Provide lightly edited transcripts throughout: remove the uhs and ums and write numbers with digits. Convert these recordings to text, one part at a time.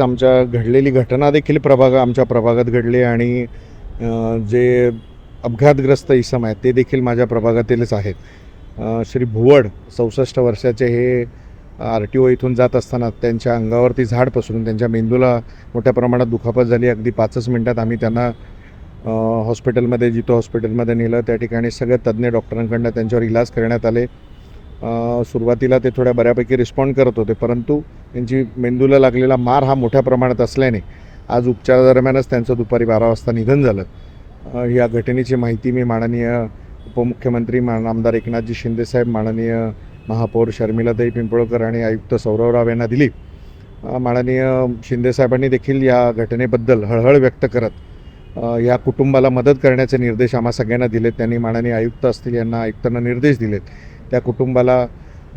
आमच्या घडलेली घटना देखील आमच्या प्रभागात घडली आणि जे अपघातग्रस्त इसम आहेत ते देखील माझ्या प्रभागातीलच आहेत. श्री भुवड 64 वर्षाचे हे RTO इथून जात असताना त्यांच्या अंगावरती झाड पसरून त्यांच्या मेंदूला मोठ्या प्रमाणात दुखापत झाली. अगदी 5च मिनिटात आम्ही त्यांना हॉस्पिटलमध्ये जितो हॉस्पिटलमध्ये नेलं. त्या ठिकाणी सगळे तज्ज्ञ डॉक्टरांकडून त्यांच्यावर इलाज करण्यात आले. सुरुवातीला ते थोड्या बऱ्यापैकी रिस्पॉन्ड करत होते, परंतु त्यांची मेंदूला लागलेला मार हा मोठ्या प्रमाणात असल्याने आज उपचारादरम्यानच त्यांचं दुपारी 12 वाजता निधन झालं. या घटनेची माहिती मी माननीय उपमुख्यमंत्री आमदार एकनाथजी शिंदेसाहेब, माननीय महापौर शर्मिलाताई पिंपळकर आणि आयुक्त सौरवराव यांना दिली. माननीय शिंदेसाहेबांनी देखील या घटनेबद्दल हळहळ व्यक्त करत या कुटुंबाला मदत करण्याचे निर्देश आम्हा सगळ्यांना दिलेत. त्यांनी माननीय आयुक्त असतील यांना आयुक्तांना निर्देश दिलेत. त्या कुटुंबाला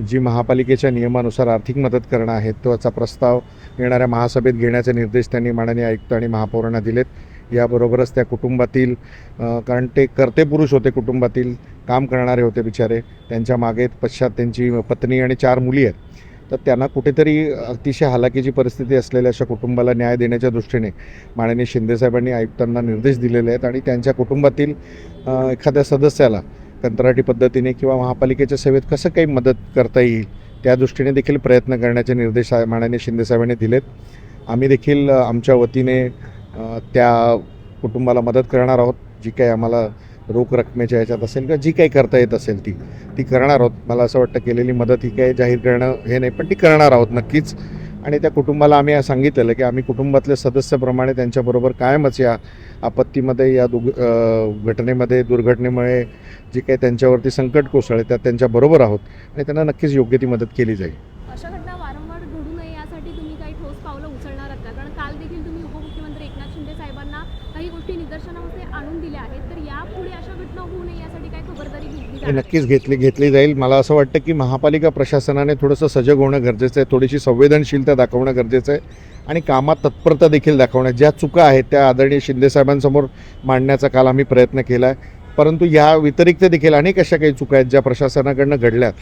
जी महापालिकेच्या नियमानुसार आर्थिक मदत करणं आहे त्याचा प्रस्ताव येणाऱ्या महासभेत घेण्याचे निर्देश त्यांनी माननीय आयुक्त आणि महापौरांना दिलेत. याबरोबरच त्या कुटुंबातील, कारण ते कर्ते पुरुष होते, कुटुंबातील काम करणारे होते बिचारे, त्यांच्या मागे पश्चात त्यांची पत्नी आणि 4 मुली आहेत. तर त्यांना कुठेतरी अतिशय हालाकीची परिस्थिती असलेल्या अशा कुटुंबाला न्याय देण्याच्या दृष्टीने माननीय शिंदेसाहेबांनी आयुक्तांना निर्देश दिलेले आहेत आणि त्यांच्या कुटुंबातील एखाद्या सदस्याला कंत्राटी पद्धतीने किंवा महापालिकेच्या सेवेत कसं काही मदत करता येईल त्या दृष्टीने देखील प्रयत्न करण्याचे निर्देश माननीय शिंदेसाहेबांनी दिलेत. आम्ही देखील आमच्या वतीने त्या कुटुंबाला मदत करणार आहोत. जी काही आम्हाला रोख रकमेच्या ह्याच्यात असेल किंवा जी काही करता येत असेल ती करणार आहोत. मला असं वाटतं केलेली मदत ही काही जाहीर करणं हे नाही, पण ती करणार आहोत नक्कीच. आणि त्या कुटुंबाला आम्ही सांगितलेलं की आम्ही कुटुंबातल्या सदस्याप्रमाणे त्यांच्याबरोबर कायमच या आपत्तीमध्ये, या घटनेमध्ये, दुर्घटनेमुळे जे काही त्यांच्यावरती संकट कोसळले त्यात त्यांच्याबरोबर आहोत आणि त्यांना नक्कीच योग्य ती मदत केली जाईल. अशा घटना वारंवार घडू नये यासाठी तुम्ही काही ठोस पावलं उचलणार आहात का? कारण काल देखील तुम्ही उपमुख्यमंत्री एकनाथ शिंदे साहेबांना काही गोष्टी निदर्शनामध्ये आणून दिल्या आहेत, तर यापुढे अशा घटना होऊ नये यासाठी काय खबरदारी घेतली जाईल? नक्कीच घेतली जाईल. मला असं वाटतं की महापालिका प्रशासनाने थोडंसं सजग होणं गरजेचं आहे, थोडीशी संवेदनशीलता दाखवणं गरजेचं आहे आणि कामात तत्परता देखील दाखवणं. ज्या चुका आहेत त्या आदरणीय शिंदेसाहेबांसमोर मांडण्याचा काल आम्ही प्रयत्न केला आहे. परंतु या व्यतिरिक्त देखील अनेक अशा काही चुका आहेत ज्या प्रशासनाकडनं घडल्यात,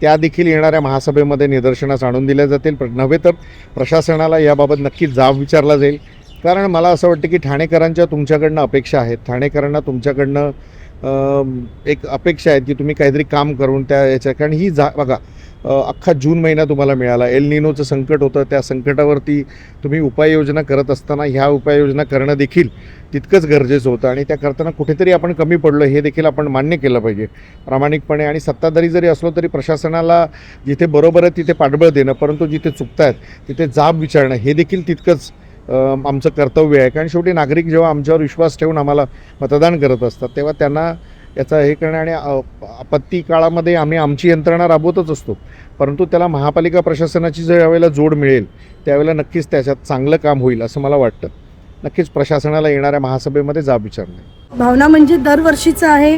त्या देखील येणाऱ्या महासभेमध्ये निदर्शनास आणून दिल्या जातील. नव्हे तर प्रशासनाला याबाबत नक्कीच जाब विचारला जाईल. कारण मला असं वाटतं की ठाणेकरांच्या तुमच्याकडनं अपेक्षा आहेत, ठाणेकरांना तुमच्याकडनं एक अपेक्षा आहेत की तुम्ही काहीतरी काम करून त्या याच्या, कारण ही बघा अख्खा जून महिना तुम्हाला मिळाला. एल निनोचं संकट होतं, त्या संकटावरती तुम्ही उपाययोजना करत असताना ह्या उपाययोजना करणं देखील तितकंच गरजेचं होतं आणि त्या करताना कुठेतरी आपण कमी पडलो हे देखील आपण मान्य केलं पाहिजे प्रामाणिकपणे. आणि सत्ताधारी जरी असलो तरी प्रशासनाला जिथे बरोबर आहे तिथे पाठबळ देणं, परंतु जिथे चुकतायत तिथे जाब विचारणं हे देखील तितकंच आमचं कर्तव्य आहे. कारण शेवटी नागरिक जेव्हा आमच्यावर विश्वास ठेवून आम्हाला मतदान करत असतात तेव्हा त्यांना याचा हे करणं, आणि आपत्ती काळामध्ये आम्ही आमची यंत्रणा राबवतच असतो, परंतु त्याला महापालिका प्रशासनाची ज्यावेळेला जोड मिळेल त्यावेळेला नक्कीच त्याच्यात चांगलं काम होईल असं मला वाटतं. नक्कीच प्रशासनाला येणाऱ्या महासभेमध्ये जाब विचारणे. भावना म्हणजे दरवर्षीचं आहे.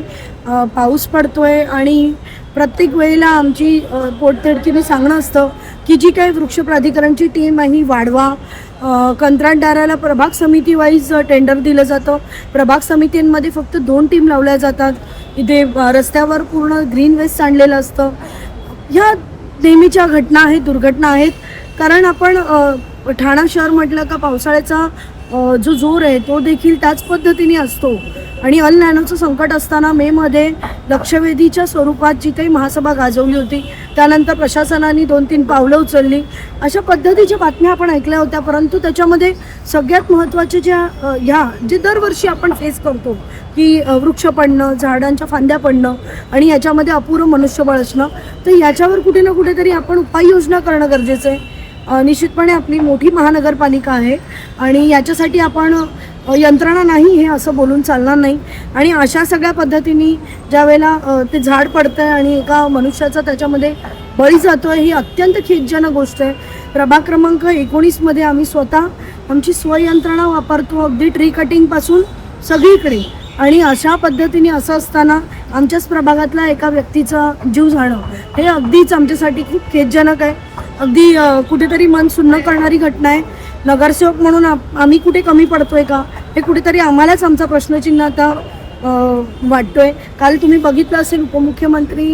पाऊस पडतोय आणि प्रत्येक वेळेला आमची पोटतिडकीने सांगणं असतं की जी काही वृक्ष प्राधिकरणची टीम आहे ही वाढवा. कंत्राटदाराला प्रभाग समिती वाईज टेंडर दिलं जातं. प्रभाग समितींमध्ये फक्त 2 टीम लावल्या जातात. इथे रस्त्यावर पूर्ण ग्रीन वेस्ट आणलेलं असतं. ह्या नेहमीच्या घटना आहेत, दुर्घटना आहेत. कारण आपण ठाणा शहर म्हटलं का पावसाळ्याचा जो जोर आहे तो देखील त्याच पद्धतीने असतो. आणि अल नॅनोचं संकट असताना मेमध्ये लक्षवेधीच्या स्वरूपात जी काही महासभा गाजवली होती, त्यानंतर प्रशासनाने 2-3 पावलं उचलली, अशा पद्धतीच्या बातम्या आपण ऐकल्या होत्या. परंतु त्याच्यामध्ये सगळ्यात महत्त्वाचे जे दरवर्षी आपण फेस करतो की वृक्ष पडणं, झाडांच्या फांद्या पडणं आणि याच्यामध्ये अपुरं मनुष्यबळ असणं, तर याच्यावर कुठे ना कुठेतरी आपण उपाययोजना करणं गरजेचं आहे. निश्चितपणे आपली मोठी महानगरपालिका आहे आणि याच्यासाठी आपण यंत्रणा नाही हे असं बोलून चालणार नाही. आणि अशा सगळ्या पद्धतीने ज्या वेळेला ते झाड पडतं आहे आणि एका मनुष्याचा त्याच्यामध्ये बळी जातो आहे, ही अत्यंत खेदजनक गोष्ट आहे. प्रभाग क्रमांक 19मध्ये आम्ही स्वतः आमची स्वयंत्रणा वापरतो, अगदी ट्री कटिंगपासून सगळीकडे. आणि अशा पद्धतीने असं असताना आमच्याच प्रभागातल्या एका व्यक्तीचा जीव जाणं हे अगदीच आमच्यासाठी खूप खेदजनक आहे. अगदी कुठेतरी मन सुन्न करणारी घटना आहे. नगरसेवक म्हणून आम्ही कुठे कमी पडतोय का हे कुठेतरी आम्हालाच आमचा प्रश्नचिन्ह आता वाटतोय. काल तुम्ही बघितलं असेल उपमुख्यमंत्री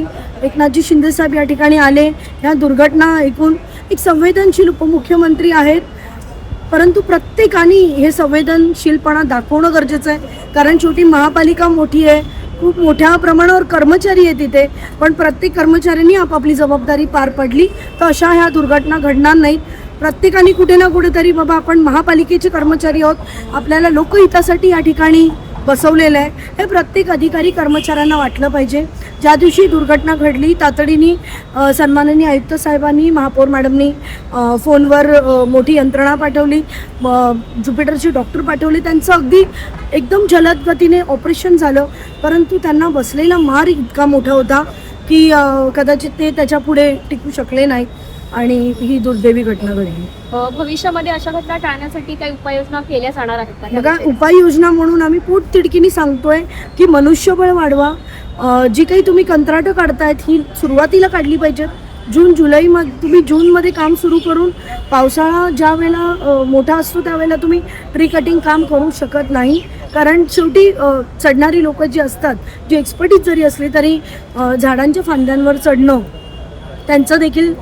एकनाथजी शिंदेसाहेब या ठिकाणी आले. ह्या दुर्घटना ऐकून एक संवेदनशील उपमुख्यमंत्री आहेत परंतु प्रत्येकाने हे संवेदनशीलपणा दाखवणं गरजेचं आहे, कारण शेवटी महापालिका मोठी आहे, खूप मोठ्या प्रमाणावर कर्मचारी आहे तिथे, पण प्रत्येक कर्मचाऱ्यांनी आपापली जबाबदारी पार पडली तर अशा ह्या दुर्घटना घडणार नाहीत. प्रत्येकाने कुठे ना कुठेतरी बाबा आपण महापालिकेचे कर्मचारी आहोत, आपल्याला लोकहितासाठी या ठिकाणी बसवलेलं आहे, हे प्रत्येक अधिकारी कर्मचाऱ्यांना वाटलं पाहिजे. ज्या दिवशी दुर्घटना घडली तातडीने सन्माननीय आयुक्त साहेबांनी, महापौर मॅडमनी फोनवर मोठी यंत्रणा पाठवली, ज्युपिटरचे डॉक्टर पाठवले, त्यांचं अगदी एकदम जलद गतीने ऑपरेशन झालं. परंतु त्यांना बसलेला मार इतका मोठा होता की कदाचित ते त्याच्या पुढे टिकू शकले नाही आणि ही दुर्दैवी घटना घडली. भविष्यामध्ये अशा घटना टाळण्यासाठी काही उपाययोजना केल्या जाणार आहेत का? बघा, उपाययोजना म्हणून आम्ही पोटतिडकीने सांगतोय की मनुष्यबळ वाढवा. जी काही तुम्ही कंत्राटं काढतायत ही सुरुवातीला काढली पाहिजेत. जुलैमध्ये तुम्ही जूनमध्ये काम सुरू करून पावसाळा ज्या वेळेला मोठा असतो त्यावेळेला तुम्ही ट्री कटिंग काम करू शकत नाही, कारण शेवटी चढणारी लोक जी असतात, जी एक्सपर्टीज जरी असली तरी झाडांच्या फांद्यांवर चढणं त्यांचं देखील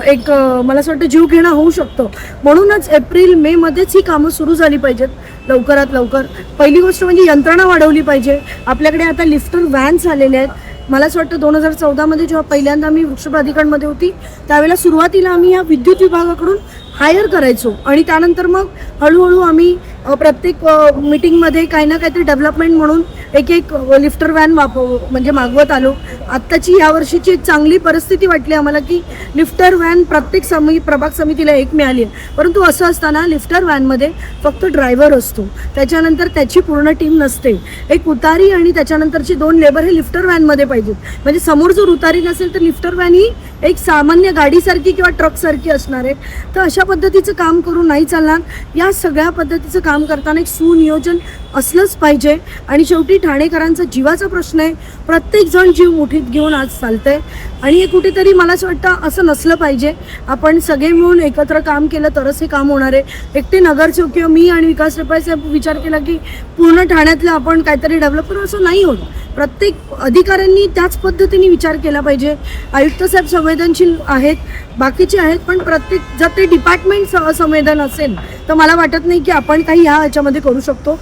एक मला असं वाटतं जीव घेणं होऊ शकतो. म्हणूनच एप्रिल मे मध्येच ही कामं सुरू झाली पाहिजेत लवकरात लवकर. पहिली गोष्ट म्हणजे यंत्रणा वाढवली पाहिजे. आपल्याकडे आता लिफ्टर व्हॅन्स आलेले आहेत. मला असं वाटतं 2014मध्ये जेव्हा पहिल्यांदा मी वृक्ष प्राधिकरणमध्ये होती त्यावेळेला सुरुवातीला आम्ही ह्या विद्युत विभागाकडून हायर करायचो आणि त्यानंतर मग हळूहळू आम्ही प्रत्येक मीटिंगमध्ये काही ना काहीतरी डेव्हलपमेंट म्हणून एक लिफ्टर व्हॅन म्हणजे मागवत आलो. आत्ताची यावर्षीची एक चांगली परिस्थिती वाटली आम्हाला की लिफ्टर व्हॅन प्रत्येक प्रभाग समितीला एक मिळाली आहे. परंतु असं असताना लिफ्टर व्हॅनमध्ये फक्त ड्रायव्हर असतो, त्याच्यानंतर त्याची पूर्ण टीम नसते. एक उतारी आणि त्याच्यानंतरचे 2 लेबर हे लिफ्टर व्हॅनमध्ये पाहिजेत. म्हणजे समोर जर उतारी नसेल तर लिफ्टर व्हॅन ही एक सामान्य गाडीसारखी किंवा ट्रकसारखी असणार आहे. तर अशा पद्धतीचं काम करून नाही चालणार. या सगळ्या पद्धतीचं काम करताना एक सुनियोजन असलंच पाहिजे. आणि शेवटी ठाणेकरांचा जीवाचा प्रश्न आहे. प्रत्येक जण जीव मुठीत घेऊन आज चालतंय आणि हे कुठेतरी मला असं वाटतं असं नसलं पाहिजे. आपण सगळे मिळून एकत्र काम केलं तरच हे काम होणार आहे. एकटे नगरसेवक किंवा मी आणि विकास रेपाळे साहेब विचार केला की पूर्ण ठाण्यातलं आपण काहीतरी डेव्हलप करू, असं नाही होत. प्रत्येक अधिकाऱ्यांनी त्याच पद्धतीने विचार केला पाहिजे. आयुक्त साहेब संवेदनशील आहेत, बाकीचे आहेत, पण प्रत्येक जर ते डिपार्टमेंट संवेदन असेल तर मला वाटत नाही की आपण काही ह्याच्यामध्ये करू शकतो.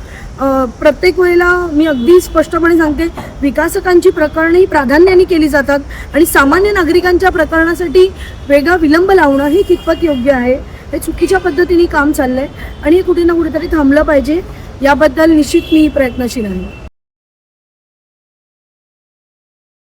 प्रत्येक वेळेला मी अगदी स्पष्टपणे सांगते, विकासकांची प्रकरणं ही प्राधान्याने केली जातात आणि सामान्य नागरिकांच्या प्रकरणासाठी वेगळा विलंब लावणं हे कितपत योग्य आहे. हे चुकीच्या पद्धतीने काम चाललंय आणि हे कुठे ना कुठेतरी थांबलं पाहिजे. याबद्दल निश्चित मी प्रयत्नशील आहे.